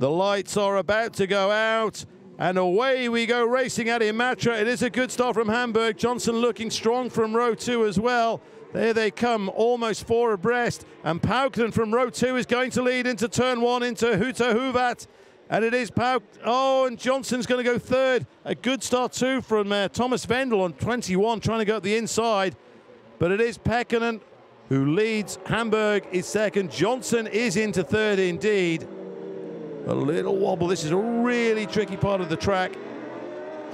The lights are about to go out, and away we go racing at Imatra. It is a good start from Hamburg. Johnson looking strong from row 2 as well. There they come, almost 4 abreast, and Pauknen from row 2 is going to lead into turn 1 into Huta Huvat. And it is and Johnson's going to go third. A good start too from Thomas Vendel on 21, trying to go up the inside. But it is Pekkanen who leads. Hamburg is second. Johnson is into third indeed. A little wobble. This is a really tricky part of the track.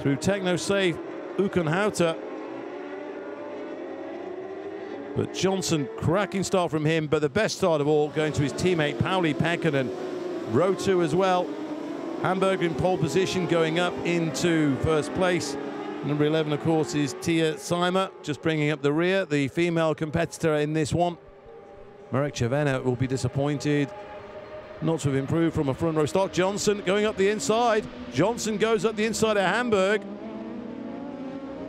Through techno-safe Ukonhauta. But Johnson, cracking start from him. But the best start of all going to his teammate Pauli Pekkanen. Row 2 as well. Hamburg in pole position, going up into first place. Number 11, of course, is Tia Seimer, just bringing up the rear, the female competitor in this one. Marek Chavena will be disappointed not to have improved from a front row start. Johnson going up the inside. Johnson goes up the inside of Hamburg.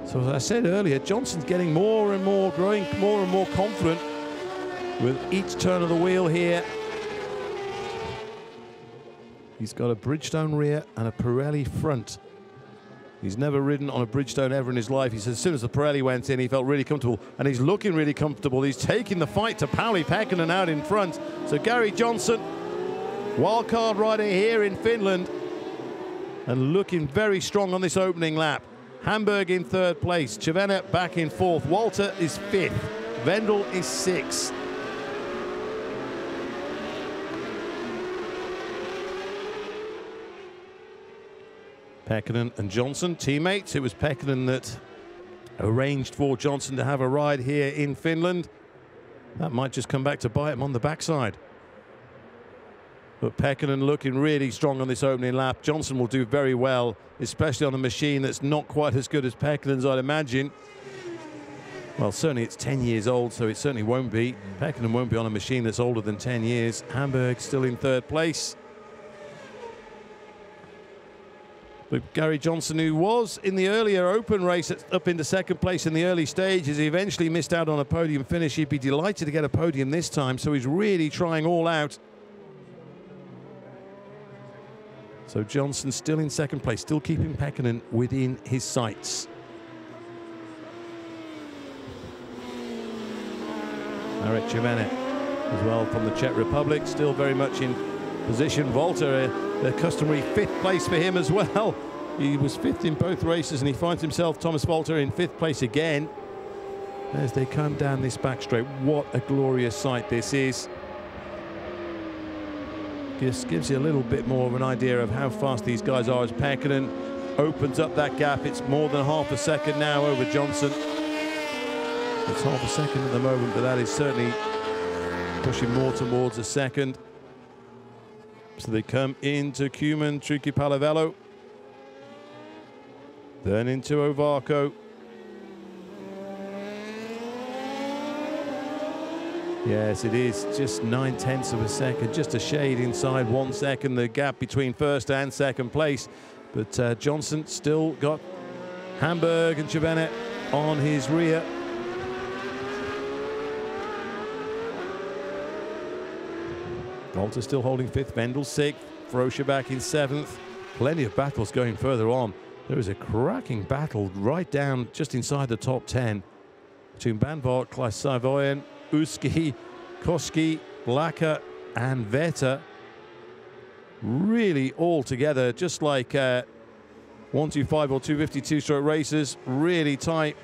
So as I said earlier, Johnson's getting more and more, growing more and more confident with each turn of the wheel here. He's got a Bridgestone rear and a Pirelli front. He's never ridden on a Bridgestone ever in his life. He said as soon as the Pirelli went in, he felt really comfortable, and he's looking really comfortable. He's taking the fight to Pauli Pekkanen out in front. So Gary Johnson, wildcard rider here in Finland, and looking very strong on this opening lap. Hamburg in third place, Chavena back in fourth, Walter is fifth, Vendel is sixth. Pekkanen and Johnson, teammates. It was Pekkanen that arranged for Johnson to have a ride here in Finland. That might just come back to bite him on the backside. But Pekkanen looking really strong on this opening lap. Johnson will do very well, especially on a machine that's not quite as good as Pekkanen's, I'd imagine. Well, certainly it's 10 years old, so it certainly won't be. Pekkanen won't be on a machine that's older than 10 years. Hamburg still in third place. But Gary Johnson, who was in the earlier open race up into second place in the early stages, he eventually missed out on a podium finish. He'd be delighted to get a podium this time, so he's really trying all out. So Johnson still in second place, still keeping Pekkanen within his sights. Marek Chavena as well from the Czech Republic, still very much in position. Walter, the customary fifth place for him as well. He was fifth in both races, and he finds himself, Thomas Walter, in fifth place again. As they come down this back straight, what a glorious sight this is. Just gives you a little bit more of an idea of how fast these guys are as Pekkanen opens up that gap. It's more than half a second now over Johnson. It's half a second at the moment, but that is certainly pushing more towards a second. So they come into Kymen Trikki-Palavello, then into Ovako. Yes, it is just 9/10 of a second, just a shade inside 1 second, the gap between first and second place. But Johnson still got Hamburg and Chavena on his rear. Walter still holding fifth, Vendel sixth, Froscher back in seventh. Plenty of battles going further on. There is a cracking battle right down just inside the top 10 between Banvart, Klaas-Savoyen, Uski, Koski, Laka and Veta. Really all together, just like 125 or 252 stroke races, really tight.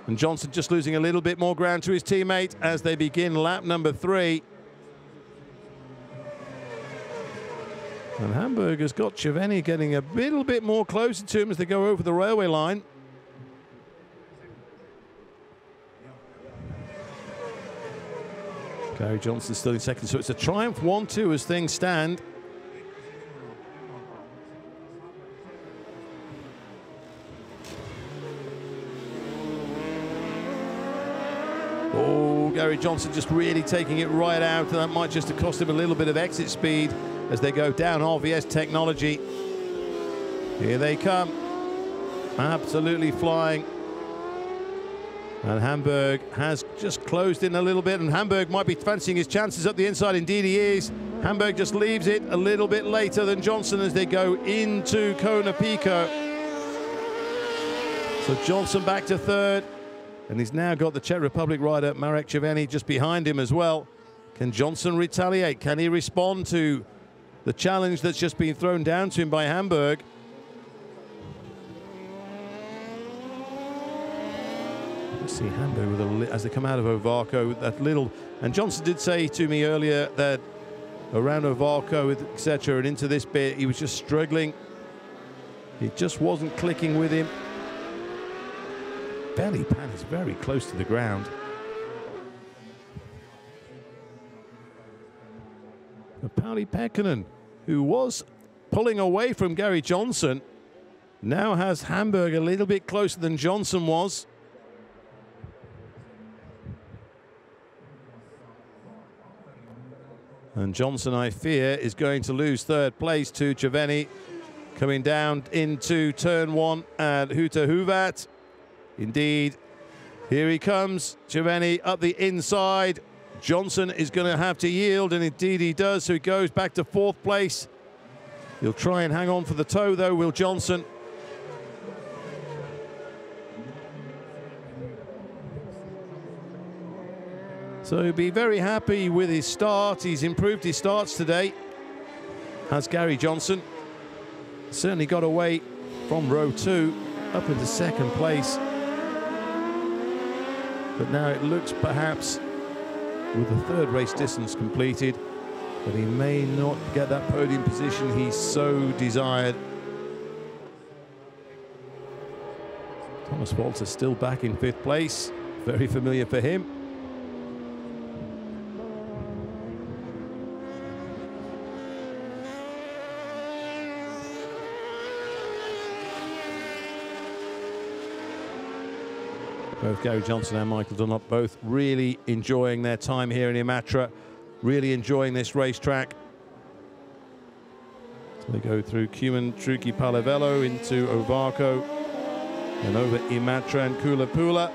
And Johnson just losing a little bit more ground to his teammate as they begin lap number 3. And Hamburg has got Chavena getting a little bit more closer to him as they go over the railway line. Gary Johnson still in second, so it's a triumph 1-2 as things stand. Oh, Gary Johnson just really taking it right out, and that might just have cost him a little bit of exit speed as they go down RVS technology. Here they come, absolutely flying. And Hamburg has just closed in a little bit, and Hamburg might be fancying his chances up the inside. Indeed he is. Hamburg just leaves it a little bit later than Johnson as they go into Kona Pico. So Johnson back to third, and he's now got the Czech Republic rider Marek Červený just behind him as well. Can Johnson retaliate? Can he respond to the challenge that's just been thrown down to him by Hamburg? Let's see Hamburg with as they come out of Ovarco, that little, and Johnson did say to me earlier that around Ovarco, etc., and into this bit, he was just struggling. It just wasn't clicking with him. Belly pan is very close to the ground. But Pauli Pekkanen, who was pulling away from Gary Johnson, now has Hamburg a little bit closer than Johnson was. And Johnson, I fear, is going to lose third place to Červený, coming down into turn one at Huuta-Huvat. Indeed, here he comes, Červený up the inside. Johnson is going to have to yield, and indeed he does, so he goes back to fourth place. He'll try and hang on for the toe, though, will Johnson. So he'll be very happy with his start. He's improved his starts today, has Gary Johnson. Certainly got away from row 2 up into second place. But now it looks perhaps, with the third race distance completed, that he may not get that podium position he so desired. Thomas Walter still back in 5th place. Very familiar for him. Both Gary Johnson and Michael Dunlop both really enjoying their time here in Imatra, really enjoying this racetrack. So they go through Cuman, Truki, Palavello into Ovarco and over Imatra and Kula-Pula.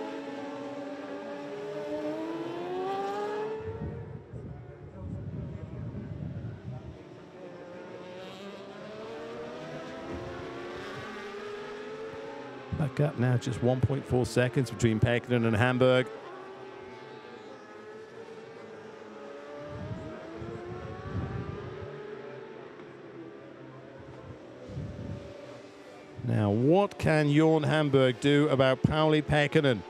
Back up now, just 1.4 seconds between Pekkanen and Hamburg. Now, what can Jorn Hamburg do about Pauli Pekkanen?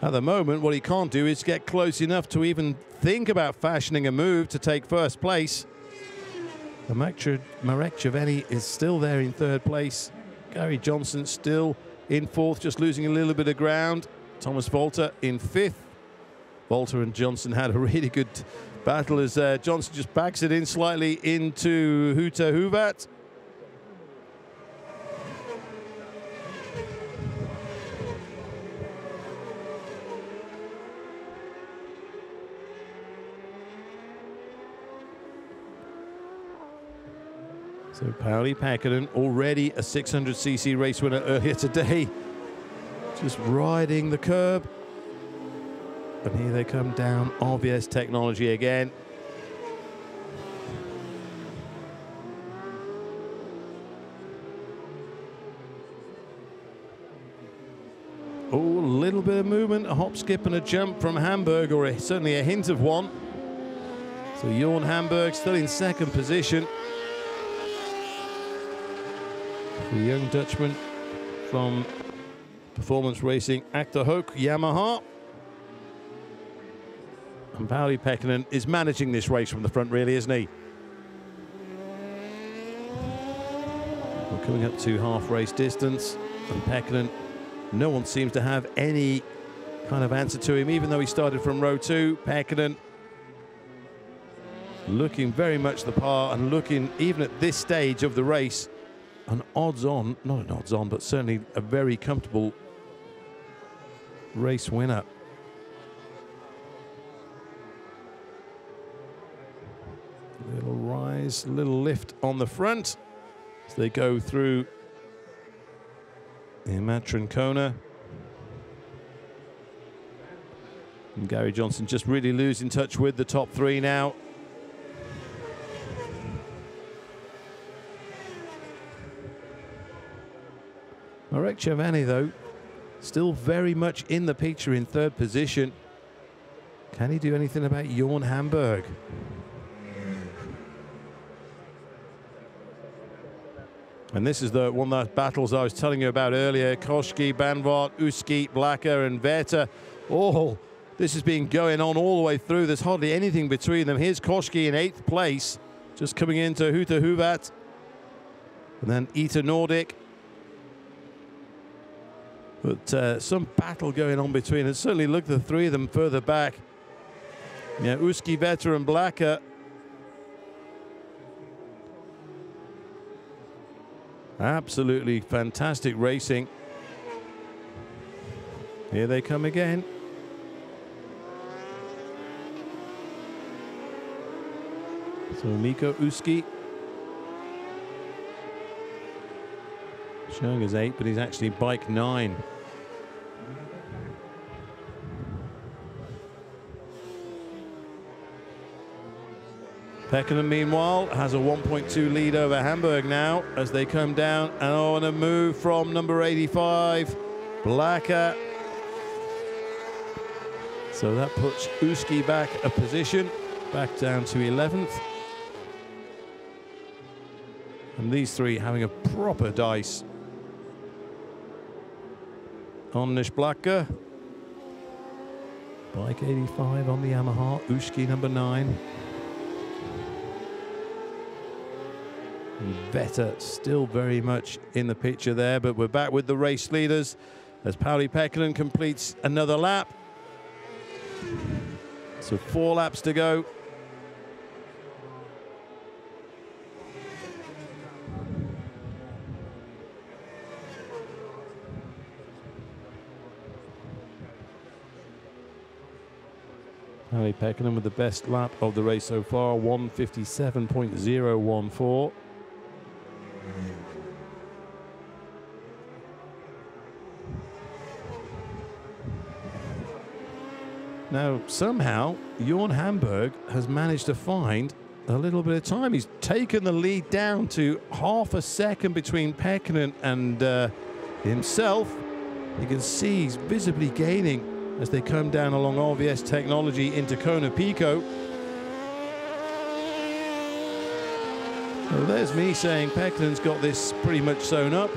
At the moment, what he can't do is get close enough to even think about fashioning a move to take first place. Marek Červený is still there in third place. Gary Johnson still in fourth, just losing a little bit of ground. Thomas Walter in 5th. Walter and Johnson had a really good battle as Johnson just backs it in slightly into Huuta-Huvat. So Pauli Pekkanen, already a 600cc race winner earlier today, just riding the curb. And here they come down, RVS technology again. Oh, a little bit of movement, a hop, skip and a jump from Hamburg, or certainly a hint of one. So Jorn Hamburg still in second position. The young Dutchman from Performance Racing Achterhoek Yamaha. And Pauli Pekkanen is managing this race from the front, really, isn't he? We're coming up to half race distance, and Pekkanen, no one seems to have any kind of answer to him, even though he started from row 2. Pekkanen looking very much the part, and looking, even at this stage of the race, an odds-on, not an odds-on, but certainly a very comfortable race winner. Little rise, little lift on the front as they go through Imatra and Kona. And Gary Johnson just really losing touch with the top three now. Marek Cerveny, though, still very much in the picture in third position. Can he do anything about Jorn Hamburg? And this is the one of the battles I was telling you about earlier. Koski, Banvart, Uski, Blacker and Vetter. All this has been going on all the way through. There's hardly anything between them. Here's Koski in 8th place, just coming into Huta Huvat. And then Ita Nordic. But some battle going on between. And certainly look at the three of them further back. Yeah, Uski, Vetter and Blacker. Absolutely fantastic racing. Here they come again. So Mikko Uski showing as 8, but he's actually bike 9. Pekkanen, meanwhile, has a 1.2 lead over Hamburg now as they come down. And on a move from number 85, Blacker. So that puts Uski back a position, back down to 11th. And these three having a proper dice. Onnish Blacker. Bike 85 on the Yamaha, Uski number 9. Vetter still very much in the picture there, but we're back with the race leaders as Pauli Pekkanen completes another lap. So 4 laps to go. Pauli Pekkanen with the best lap of the race so far, 1:57.014. Now, somehow, Jorn Hamburg has managed to find a little bit of time. He's taken the lead down to half a second between Pekkanen and himself. You can see he's visibly gaining as they come down along RVS technology into Kona Pico. So there's me saying Pekkanen's got this pretty much sewn up.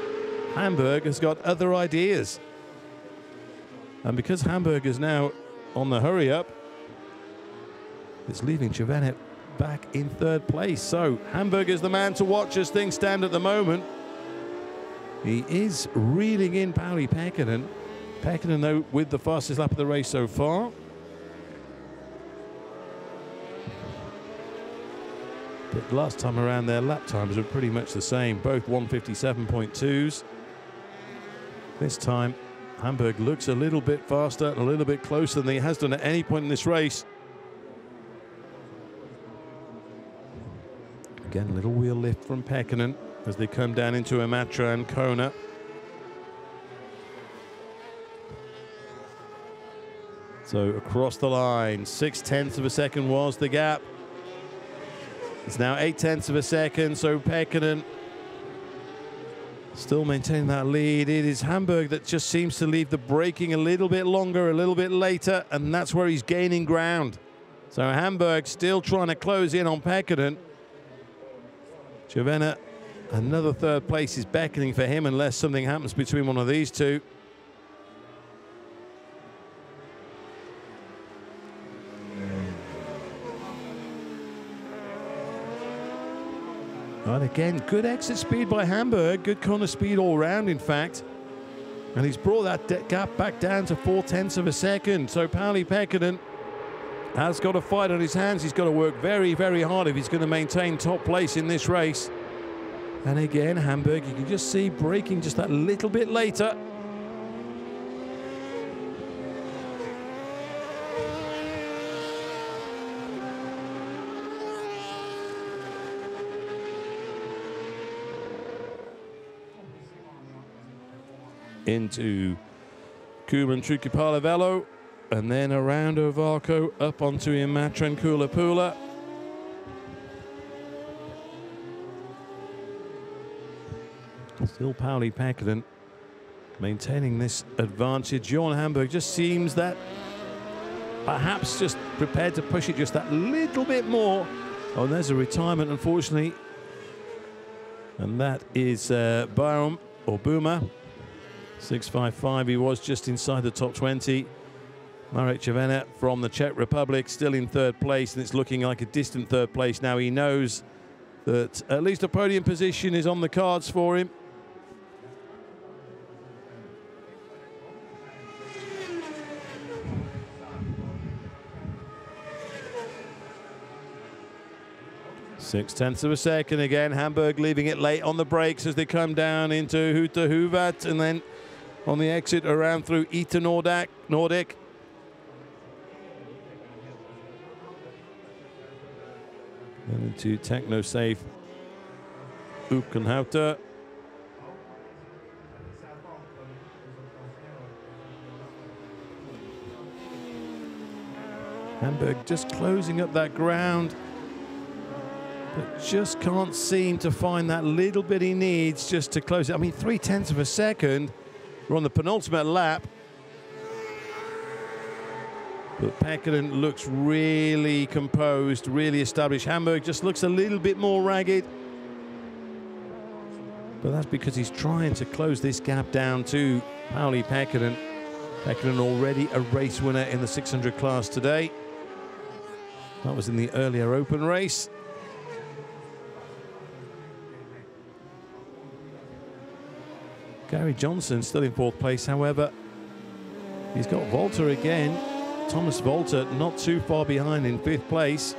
Hamburg has got other ideas. And because Hamburg is now on the hurry up, it's leaving Cerveny back in 3rd place. So Hamburg is the man to watch as things stand at the moment. He is reeling in Pauli Pekkanen. Pekkanen, though, with the fastest lap of the race so far. But last time around, their lap times were pretty much the same, both 1:57.2s. This time, Hamburg looks a little bit faster, a little bit closer than he has done at any point in this race. Again, a little wheel lift from Pekkanen as they come down into Imatra and Kona. So across the line, 0.6 of a second was the gap. It's now 0.8 of a second, so Pekkanen still maintaining that lead. It is Hamburg that just seems to leave the braking a little bit longer, a little bit later, and that's where he's gaining ground. So Hamburg still trying to close in on Pekkanen. Cerveny, another 3rd place is beckoning for him unless something happens between one of these two. And again, good exit speed by Hamburg, good corner speed all round, in fact. And he's brought that gap back down to 0.4 of a second. So Pauli Pekkanen has got a fight on his hands. He's got to work very, very hard if he's going to maintain top place in this race. And again, Hamburg, you can just see braking just that little bit later. Into Kuban Trukipala Velo. and then around Ovarco, up onto Imatra and Kulapula. Still Pauli Pekkanen maintaining this advantage. Johan Hamburg just seems that perhaps just prepared to push it just that little bit more. Oh, there's a retirement, unfortunately. And that is Baum or Boomer. 6.55, he was just inside the top 20. Marek Červená from the Czech Republic still in third place, and it's looking like a distant third place now. He knows that at least a podium position is on the cards for him. Six-tenths of a second again. Hamburg leaving it late on the brakes as they come down into Huuta-Huvat, and then on the exit around through Ita Nordic. And into TechnoSafe Ukkenhauta. Hamburg just closing up that ground, but just can't seem to find that little bit he needs just to close it. I mean, 0.3 of a second. We're on the penultimate lap. But Pekkanen looks really composed, really established. Hamburg just looks a little bit more ragged. But that's because he's trying to close this gap down to Pauli Pekkanen. Pekkanen already a race winner in the 600 class today. That was in the earlier open race. Gary Johnson still in fourth place, however. He's got Volta again. Thomas Volta not too far behind in fifth place.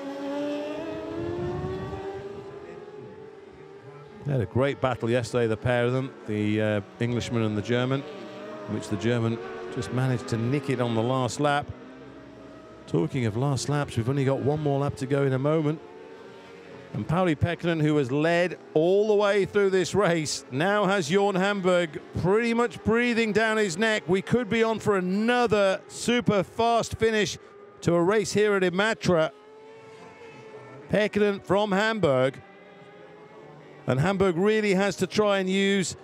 They had a great battle yesterday, the pair of them, the Englishman and the German, in which the German just managed to nick it on the last lap. Talking of last laps, we've only got one more lap to go in a moment. And Pauli Pekkanen, who has led all the way through this race, now has Johan Hamburg pretty much breathing down his neck. We could be on for another super fast finish to a race here at Imatra. Pekkanen from Hamburg. And Hamburg really has to try and use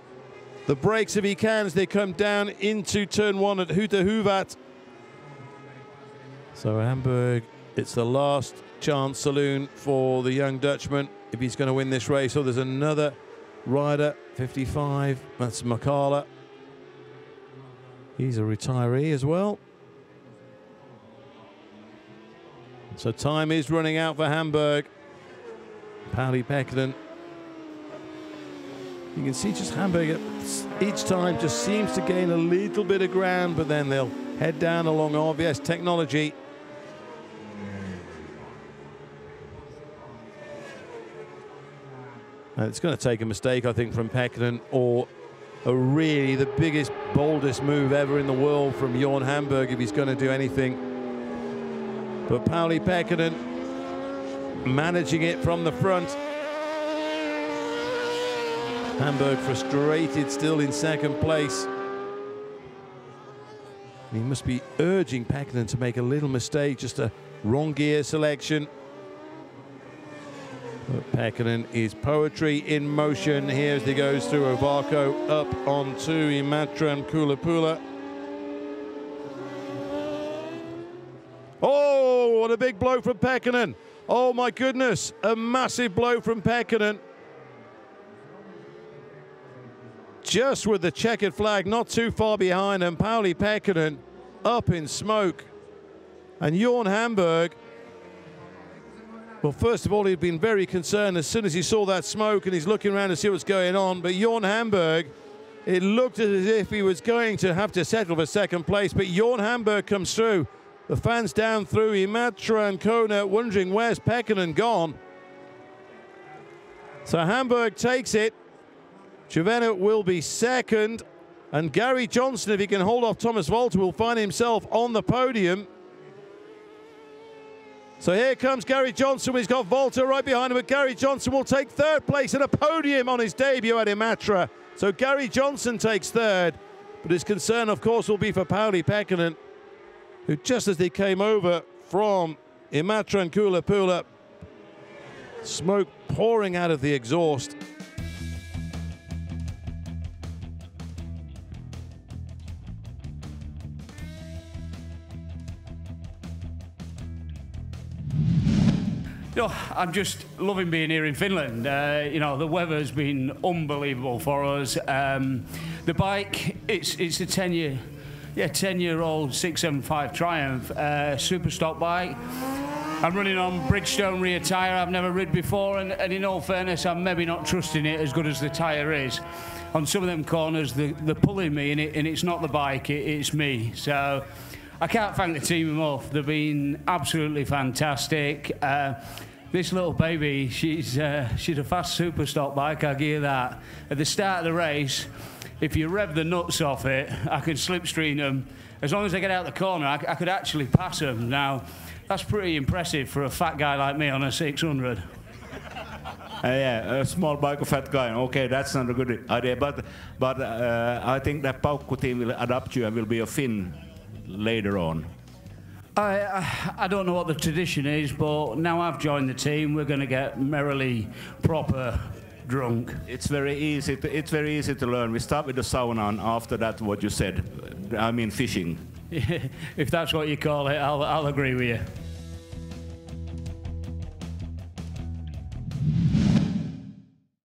the brakes if he can as they come down into turn one at Huuta-Huvat. So Hamburg, it's the last chance saloon for the young Dutchman if he's going to win this race. So there's another rider, 55, that's Makala. He's a retiree as well. So time is running out for Hamburg. Pauli Pekkanen. You can see just Hamburg each time just seems to gain a little bit of ground, but then they'll head down along RVS technology. And it's going to take a mistake, I think, from Pekkanen, or a really the biggest, boldest move ever in the world from Johan Hamburg if he's going to do anything. But Pauli Pekkanen managing it from the front. Hamburg frustrated, still in second place. He must be urging Pekkanen to make a little mistake, just a wrong gear selection. But Pekkanen is poetry in motion here as he goes through Ovarco up onto Imatra and Kulapula. Oh, what a big blow from Pekkanen. Oh my goodness, a massive blow from Pekkanen. Just with the checkered flag, not too far behind, and Pauli Pekkanen up in smoke. And Johan Hamburg, well, first of all, he'd been very concerned as soon as he saw that smoke, and he's looking around to see what's going on. But Johan Hamburg, it looked as if he was going to have to settle for second place, but Johan Hamburg comes through. The fans down through Imatra and Kona wondering where's Pekkanen gone. So Hamburg takes it. Červená will be second, and Gary Johnson, if he can hold off Thomas Volta, will find himself on the podium. So here comes Gary Johnson. He's got Volta right behind him, but Gary Johnson will take third place and a podium on his debut at Imatra. So Gary Johnson takes third, but his concern, of course, will be for Pauli Pekkanen. who just as they came over from Imatra and Kulapula, smoke pouring out of the exhaust. You know, I'm just loving being here in Finland. You know, the weather's been unbelievable for us. The bike, it's a 10-year-old 675 Triumph super stock bike. I'm running on Bridgestone rear tyre I've never rid before, and in all fairness, I'm maybe not trusting it as good as the tyre is. On some of them corners, they're pulling me, and it's not the bike, it's me. So I can't thank the team enough. They've been absolutely fantastic. This little baby, she's a fast super stock bike, I'll give you that. At the start of the race, if you rev the nuts off it, I can slipstream them. As long as I get out the corner, I could actually pass them. Now, that's pretty impressive for a fat guy like me on a 600. Yeah, a small bike, a fat guy. Okay, that's not a good idea. But I think that Paukku team will adapt you and will be a Finn later on. I don't know what the tradition is, but now I've joined the team, we're going to get merrily proper drunk. It's very easy. It's very easy to learn. We start with the sauna, and after that, what you said. I mean, fishing. If that's what you call it, I'll agree with you.